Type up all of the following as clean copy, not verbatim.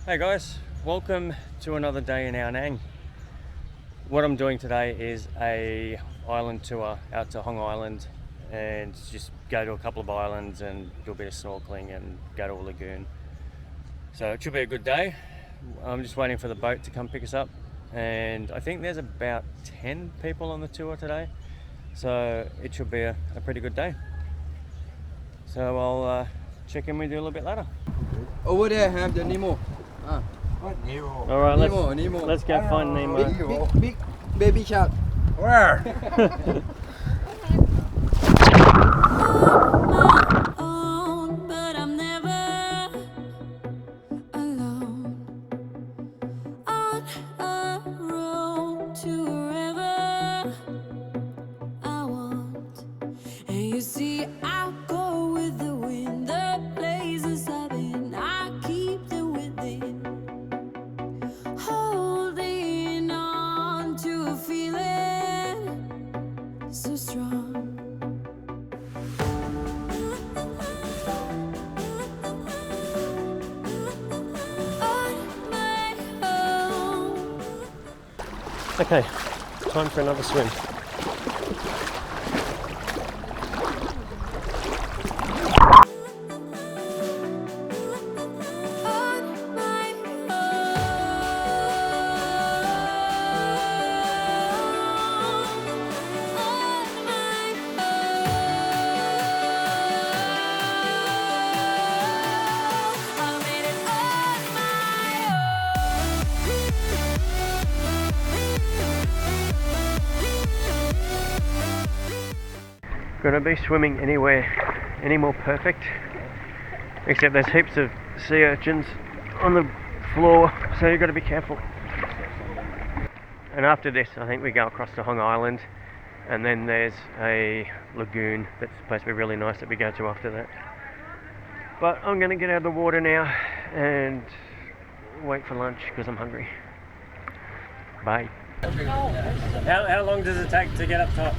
Hey guys, welcome to another day in Ao Nang. What I'm doing today is a island tour out to Hong Island and just go to a couple of islands and do a bit of snorkeling and go to a lagoon. So it should be a good day. I'm just waiting for the boat to come pick us up, and I think there's about 10 people on the tour today, so it should be a pretty good day. So I'll check in with you a little bit later. Over there have the Nemo. Nemo. All right, Nemo. let's go find Nemo. Big baby shark. Where? Okay, time for another swim. Gonna be swimming any more perfect, except there's heaps of sea urchins on the floor, so you've got to be careful. And after this, I think we go across to Hong Island, and then there's a lagoon that's supposed to be really nice that we go to after that. But I'm gonna get out of the water now and wait for lunch because I'm hungry. Bye. How long does it take to get up top?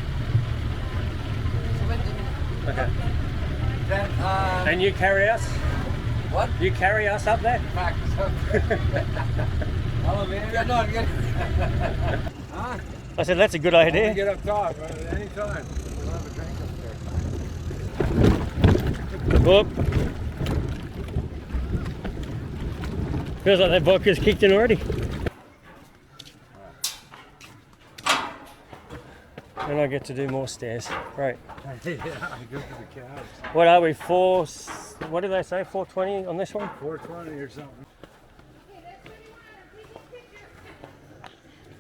Okay. Then, And you carry us? what? You carry us up there? Back. Hello, man. Good on, good. Huh? I said, that's a good idea. Get up top at any time. We'll have a drink up there. Whoop. Feels like that vodka's kicked in already. And I get to do more stairs. Great. Yeah, go to the cabs. What are we, what did they say, 420 on this one? 420 or something.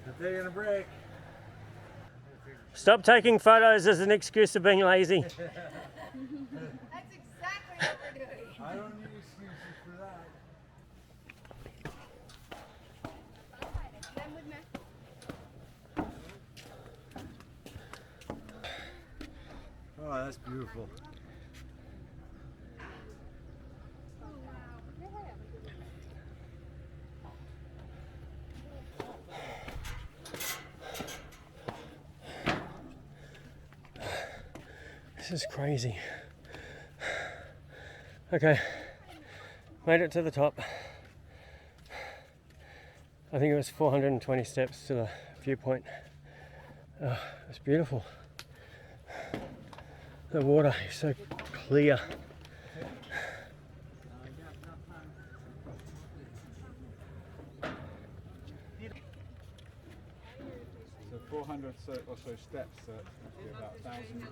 I'm taking a break. Stop taking photos as an excuse of being lazy. That's exactly what we're doing. I don't need excuses for that. Oh, that's beautiful. This is crazy. Okay, made it to the top. I think it was 420 steps to the viewpoint. It's beautiful. The water is so clear. So 400 or so steps, so it must be about 1,000.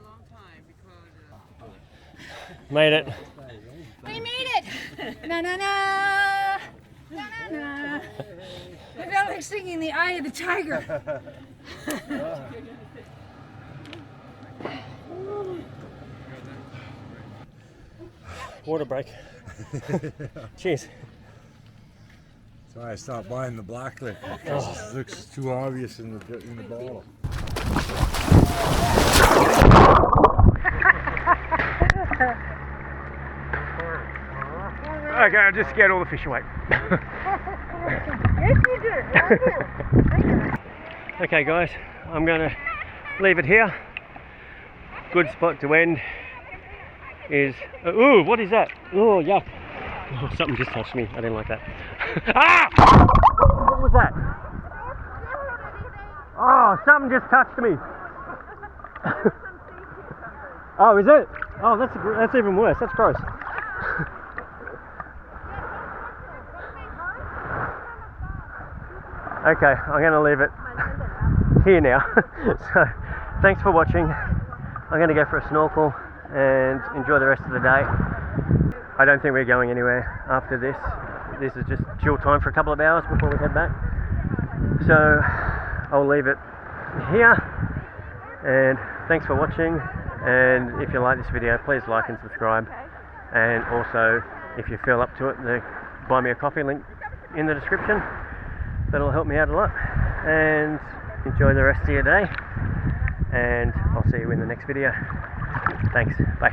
Made it. We made it! Na na na! Na na na! I felt like singing The Eye of the Tiger. Water break. Cheers. So I stopped buying the black liquor because it looks too obvious in the bottle. Okay, I just scared all the fish away. Yes, you did. Okay, guys, I'm going to leave it here. Good spot to end is. Ooh, what is that? Oh, yuck. Oh, something just touched me. I didn't like that. Ah! What was that? Oh, something just touched me. Oh, is it? Oh, that's even worse. That's gross. Okay, I'm going to leave it here now. So, thanks for watching. I'm going to go for a snorkel and enjoy the rest of the day. I don't think we're going anywhere after this. This is just chill time for a couple of hours before we head back. So, I'll leave it here. And thanks for watching. And if you like this video, please like and subscribe. And also, if you feel up to it, the buy me a coffee link in the description. That'll help me out a lot. And enjoy the rest of your day. And I'll see you in the next video. Thanks. Bye.